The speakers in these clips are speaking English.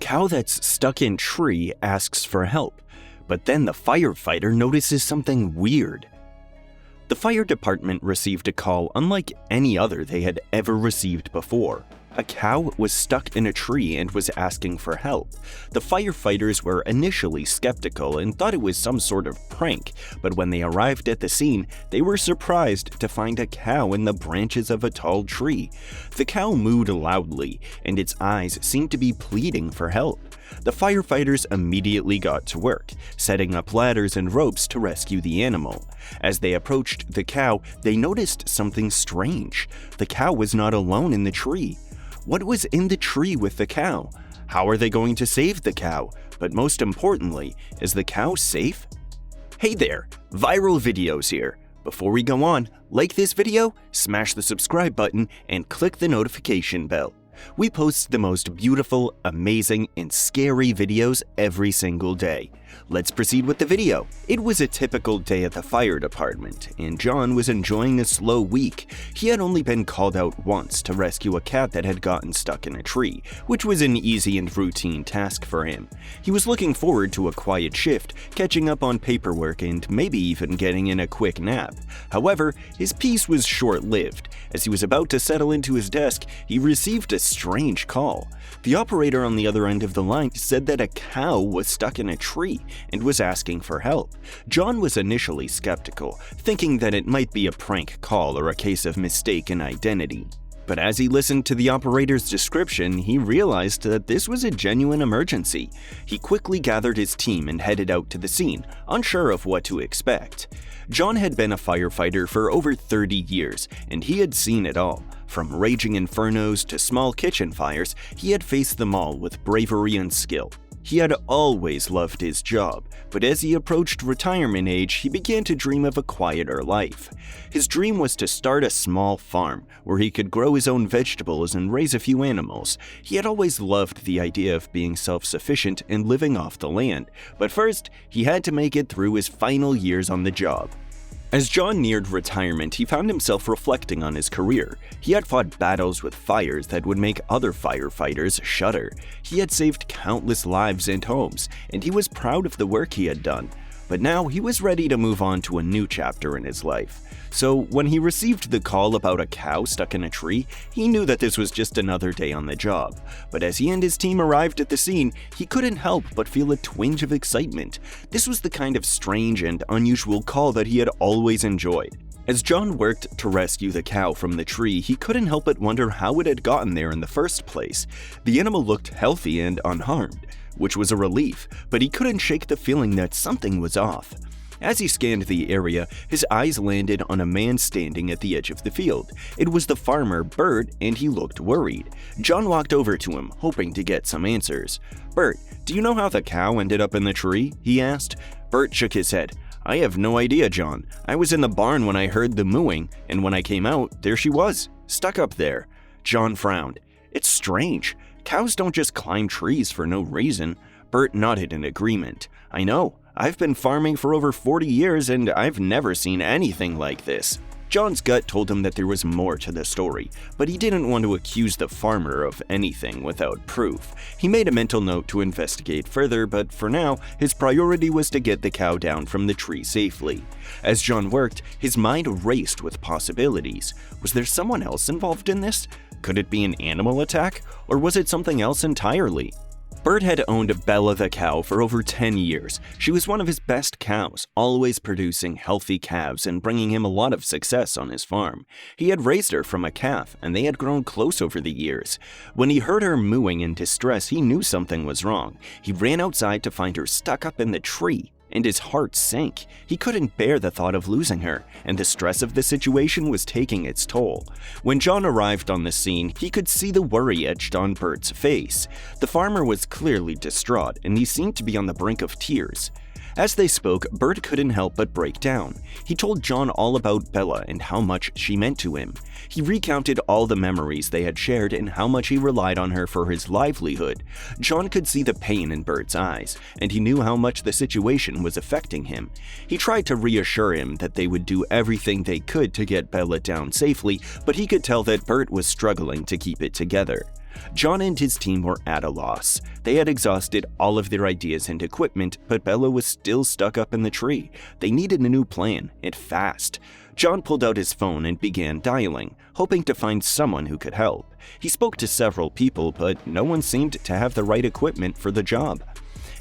cow that's stuck in tree asks for help, but then the firefighter notices something weird. The fire department received a call unlike any other they had ever received before. A cow was stuck in a tree and was asking for help. The firefighters were initially skeptical and thought it was some sort of prank, but when they arrived at the scene, they were surprised to find a cow in the branches of a tall tree. The cow mooed loudly, and its eyes seemed to be pleading for help. The firefighters immediately got to work, setting up ladders and ropes to rescue the animal. As they approached the cow, they noticed something strange. The cow was not alone in the tree. What was in the tree with the cow? How are they going to save the cow? But most importantly, is the cow safe? Hey there, Viral Videos here. Before we go on, like this video, smash the subscribe button, and click the notification bell. We post the most beautiful, amazing, and scary videos every single day. Let's proceed with the video. It was a typical day at the fire department, and John was enjoying a slow week. He had only been called out once to rescue a cat that had gotten stuck in a tree, which was an easy and routine task for him. He was looking forward to a quiet shift, catching up on paperwork, and maybe even getting in a quick nap. However, his peace was short-lived. As he was about to settle into his desk, he received a strange call. The operator on the other end of the line said that a cow was stuck in a tree and was asking for help. John was initially skeptical, thinking that it might be a prank call or a case of mistaken identity. But as he listened to the operator's description, he realized that this was a genuine emergency. He quickly gathered his team and headed out to the scene, unsure of what to expect. John had been a firefighter for over 30 years, and he had seen it all. From raging infernos to small kitchen fires, he had faced them all with bravery and skill. He had always loved his job, but as he approached retirement age, he began to dream of a quieter life. His dream was to start a small farm where he could grow his own vegetables and raise a few animals. He had always loved the idea of being self-sufficient and living off the land, but first, he had to make it through his final years on the job. As John neared retirement, he found himself reflecting on his career. He had fought battles with fires that would make other firefighters shudder. He had saved countless lives and homes, and he was proud of the work he had done. But now he was ready to move on to a new chapter in his life. So when he received the call about a cow stuck in a tree, he knew that this was just another day on the job. But as he and his team arrived at the scene, he couldn't help but feel a twinge of excitement. This was the kind of strange and unusual call that he had always enjoyed. As John worked to rescue the cow from the tree, he couldn't help but wonder how it had gotten there in the first place. The animal looked healthy and unharmed, which was a relief, but he couldn't shake the feeling that something was off. As he scanned the area, his eyes landed on a man standing at the edge of the field. It was the farmer, Bert, and he looked worried. John walked over to him, hoping to get some answers. "Bert, do you know how the cow ended up in the tree?" he asked. Bert shook his head. "I have no idea, John. I was in the barn when I heard the mooing, and when I came out, there she was, stuck up there." John frowned. "It's strange. Cows don't just climb trees for no reason." Bert nodded in agreement. "I know. I've been farming for over 40 years and I've never seen anything like this." John's gut told him that there was more to the story, but he didn't want to accuse the farmer of anything without proof. He made a mental note to investigate further, but for now, his priority was to get the cow down from the tree safely. As John worked, his mind raced with possibilities. Was there someone else involved in this? Could it be an animal attack, or was it something else entirely? Bert had owned Bella the cow for over 10 years. She was one of his best cows, always producing healthy calves and bringing him a lot of success on his farm. He had raised her from a calf, and they had grown close over the years. When he heard her mooing in distress, he knew something was wrong. He ran outside to find her stuck up in the tree, and his heart sank. He couldn't bear the thought of losing her, and the stress of the situation was taking its toll. When John arrived on the scene, he could see the worry etched on Bert's face. The farmer was clearly distraught, and he seemed to be on the brink of tears. As they spoke, Bert couldn't help but break down. He told John all about Bella and how much she meant to him. He recounted all the memories they had shared and how much he relied on her for his livelihood. John could see the pain in Bert's eyes, and he knew how much the situation was affecting him. He tried to reassure him that they would do everything they could to get Bella down safely, but he could tell that Bert was struggling to keep it together. John and his team were at a loss. They had exhausted all of their ideas and equipment, but Bella was still stuck up in the tree. They needed a new plan, and fast. John pulled out his phone and began dialing, hoping to find someone who could help. He spoke to several people, but no one seemed to have the right equipment for the job.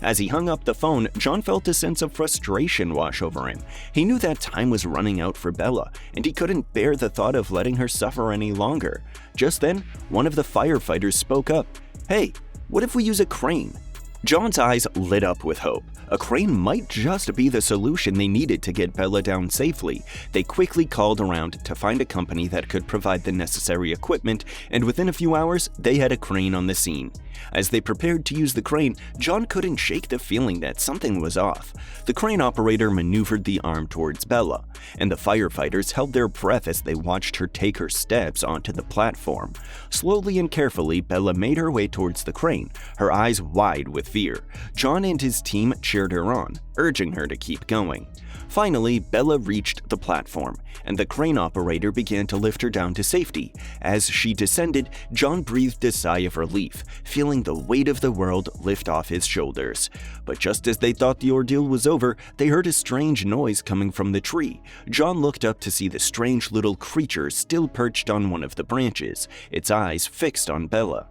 As he hung up the phone, John felt a sense of frustration wash over him. He knew that time was running out for Bella, and he couldn't bear the thought of letting her suffer any longer. Just then, one of the firefighters spoke up. "Hey, what if we use a crane?" John's eyes lit up with hope. A crane might just be the solution they needed to get Bella down safely. They quickly called around to find a company that could provide the necessary equipment, and within a few hours, they had a crane on the scene. As they prepared to use the crane, John couldn't shake the feeling that something was off. The crane operator maneuvered the arm towards Bella, and the firefighters held their breath as they watched her take her steps onto the platform. Slowly and carefully, Bella made her way towards the crane, her eyes wide with fear. John and his team cheered her on, urging her to keep going. Finally, Bella reached the platform, and the crane operator began to lift her down to safety. As she descended, John breathed a sigh of relief, feeling the weight of the world lift off his shoulders. But just as they thought the ordeal was over, they heard a strange noise coming from the tree. John looked up to see the strange little creature still perched on one of the branches, its eyes fixed on Bella.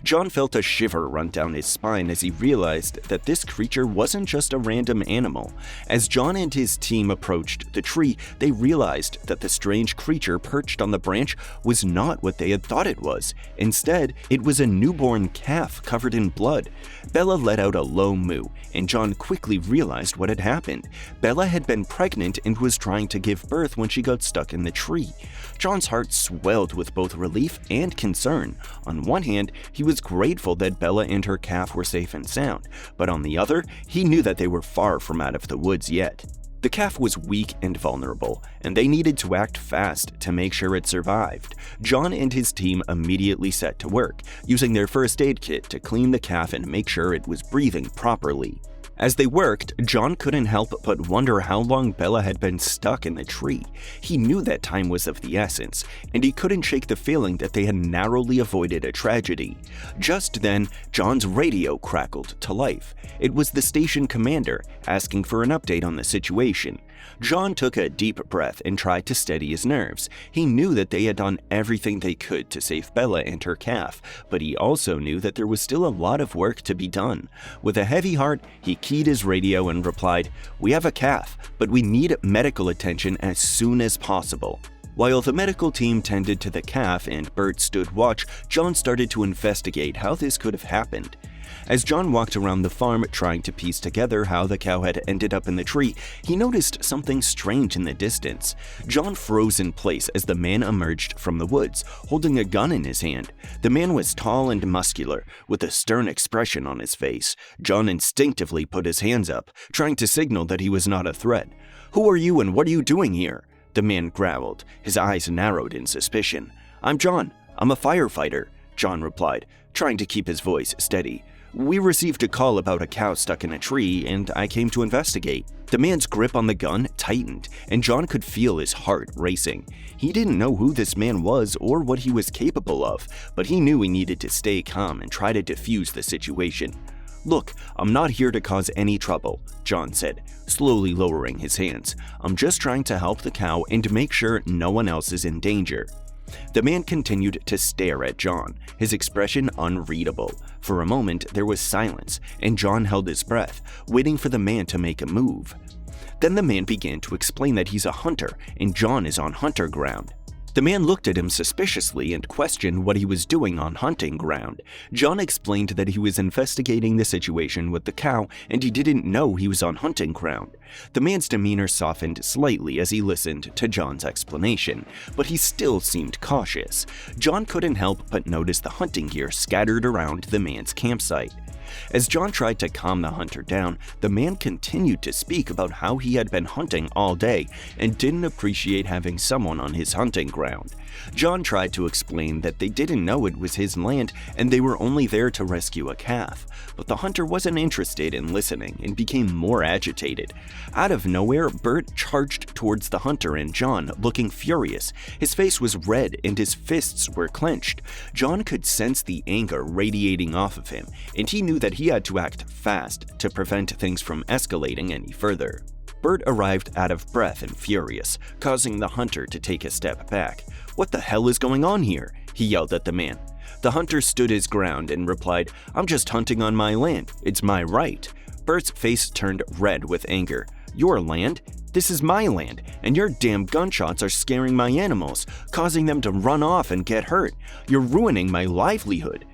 John felt a shiver run down his spine as he realized that this creature wasn't just a random animal. As John and his team approached the tree, they realized that the strange creature perched on the branch was not what they had thought it was. Instead, it was a newborn calf covered in blood. Bella let out a low moo, and John quickly realized what had happened. Bella had been pregnant and was trying to give birth when she got stuck in the tree. John's heart swelled with both relief and concern. On one hand, he was grateful that Bella and her calf were safe and sound, but on the other, he knew that they were far from out of the woods yet. The calf was weak and vulnerable, and they needed to act fast to make sure it survived. John and his team immediately set to work, using their first aid kit to clean the calf and make sure it was breathing properly. As they worked, John couldn't help but wonder how long Bella had been stuck in the tree. He knew that time was of the essence, and he couldn't shake the feeling that they had narrowly avoided a tragedy. Just then, John's radio crackled to life. It was the station commander asking for an update on the situation. John took a deep breath and tried to steady his nerves. He knew that they had done everything they could to save Bella and her calf, but he also knew that there was still a lot of work to be done. With a heavy heart, he keyed his radio and replied, "We have a calf, but we need medical attention as soon as possible." While the medical team tended to the calf and Bert stood watch, John started to investigate how this could have happened. As John walked around the farm trying to piece together how the cow had ended up in the tree, he noticed something strange in the distance. John froze in place as the man emerged from the woods, holding a gun in his hand. The man was tall and muscular, with a stern expression on his face. John instinctively put his hands up, trying to signal that he was not a threat. "Who are you and what are you doing here?" the man growled, his eyes narrowed in suspicion. "I'm John. I'm a firefighter," John replied, trying to keep his voice steady. "We received a call about a cow stuck in a tree, and I came to investigate." The man's grip on the gun tightened, and John could feel his heart racing. He didn't know who this man was or what he was capable of, but he knew he needed to stay calm and try to defuse the situation. "Look, I'm not here to cause any trouble," John said, slowly lowering his hands. "I'm just trying to help the cow and make sure no one else is in danger." The man continued to stare at John, his expression unreadable. For a moment, there was silence, and John held his breath, waiting for the man to make a move. Then the man began to explain that he's a hunter, and John is on hunter ground. The man looked at him suspiciously and questioned what he was doing on hunting ground. John explained that he was investigating the situation with the cow, and he didn't know he was on hunting ground. The man's demeanor softened slightly as he listened to John's explanation, but he still seemed cautious. John couldn't help but notice the hunting gear scattered around the man's campsite. As John tried to calm the hunter down, the man continued to speak about how he had been hunting all day and didn't appreciate having someone on his hunting ground. John tried to explain that they didn't know it was his land and they were only there to rescue a calf, but the hunter wasn't interested in listening and became more agitated. Out of nowhere, Bert charged towards the hunter and John, looking furious. His face was red and his fists were clenched. John could sense the anger radiating off of him, and he knew that he had to act fast to prevent things from escalating any further. Bert arrived out of breath and furious, causing the hunter to take a step back. "What the hell is going on here?" he yelled at the man. The hunter stood his ground and replied, "I'm just hunting on my land. It's my right." Bert's face turned red with anger. "Your land? This is my land, and your damn gunshots are scaring my animals, causing them to run off and get hurt. You're ruining my livelihood."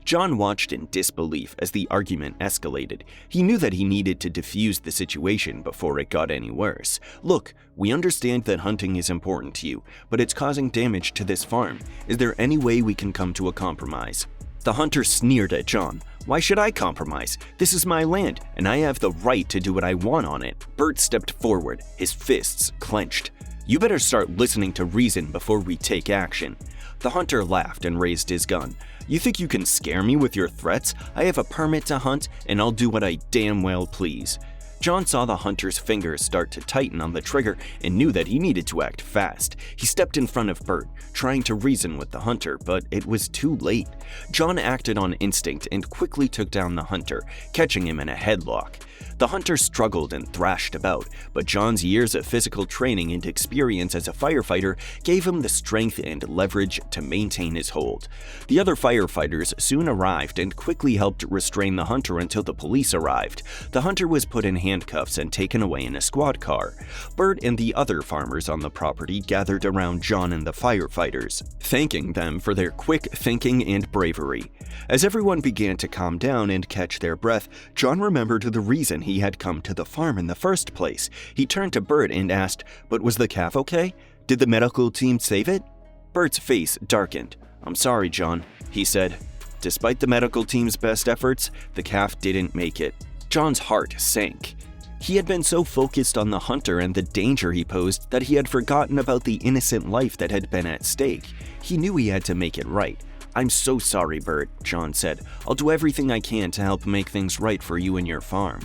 John watched in disbelief as the argument escalated. He knew that he needed to defuse the situation before it got any worse. "Look, we understand that hunting is important to you, but it's causing damage to this farm. Is there any way we can come to a compromise?" The hunter sneered at John. "Why should I compromise? This is my land, and I have the right to do what I want on it." Bert stepped forward, his fists clenched. "You better start listening to reason before we take action." The hunter laughed and raised his gun. "You think you can scare me with your threats? I have a permit to hunt, and I'll do what I damn well please." John saw the hunter's fingers start to tighten on the trigger and knew that he needed to act fast. He stepped in front of Bert, trying to reason with the hunter, but it was too late. John acted on instinct and quickly took down the hunter, catching him in a headlock. The hunter struggled and thrashed about, but John's years of physical training and experience as a firefighter gave him the strength and leverage to maintain his hold. The other firefighters soon arrived and quickly helped restrain the hunter until the police arrived. The hunter was put in handcuffs and taken away in a squad car. Bert and the other farmers on the property gathered around John and the firefighters, thanking them for their quick thinking and bravery. As everyone began to calm down and catch their breath, John remembered the reason he had come to the farm in the first place. He turned to Bert and asked, "But was the calf okay? Did the medical team save it?" Bert's face darkened. "I'm sorry, John," he said. "Despite the medical team's best efforts, the calf didn't make it." John's heart sank. He had been so focused on the hunter and the danger he posed that he had forgotten about the innocent life that had been at stake. He knew he had to make it right. "I'm so sorry, Bert," John said. "I'll do everything I can to help make things right for you and your farm."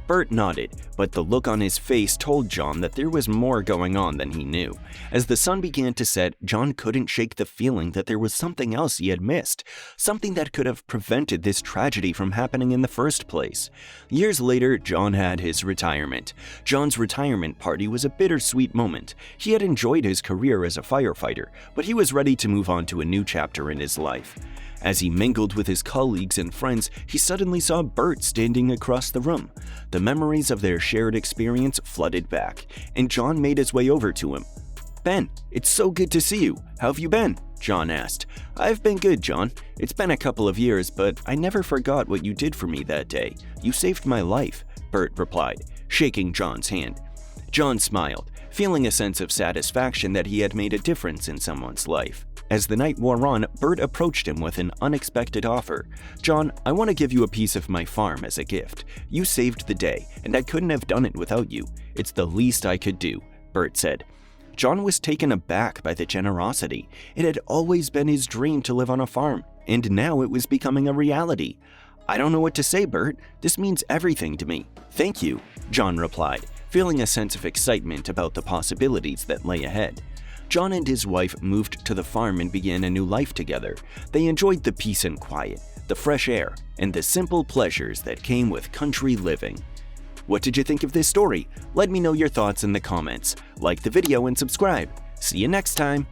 Bert nodded, but the look on his face told John that there was more going on than he knew. As the sun began to set, John couldn't shake the feeling that there was something else he had missed, something that could have prevented this tragedy from happening in the first place. Years later, John had his retirement. John's retirement party was a bittersweet moment. He had enjoyed his career as a firefighter, but he was ready to move on to a new chapter in his life. As he mingled with his colleagues and friends, he suddenly saw Bert standing across the room. The memories of their shared experience flooded back, and John made his way over to him. "Ben, it's so good to see you. How have you been?" John asked. "I've been good, John. It's been a couple of years, but I never forgot what you did for me that day. You saved my life," Bert replied, shaking John's hand. John smiled, feeling a sense of satisfaction that he had made a difference in someone's life. As the night wore on, Bert approached him with an unexpected offer. "John, I want to give you a piece of my farm as a gift. You saved the day, and I couldn't have done it without you. It's the least I could do," Bert said. John was taken aback by the generosity. It had always been his dream to live on a farm, and now it was becoming a reality. "I don't know what to say, Bert. This means everything to me." "Thank you," John replied, feeling a sense of excitement about the possibilities that lay ahead. John and his wife moved to the farm and began a new life together. They enjoyed the peace and quiet, the fresh air, and the simple pleasures that came with country living. What did you think of this story? Let me know your thoughts in the comments. Like the video and subscribe. See you next time.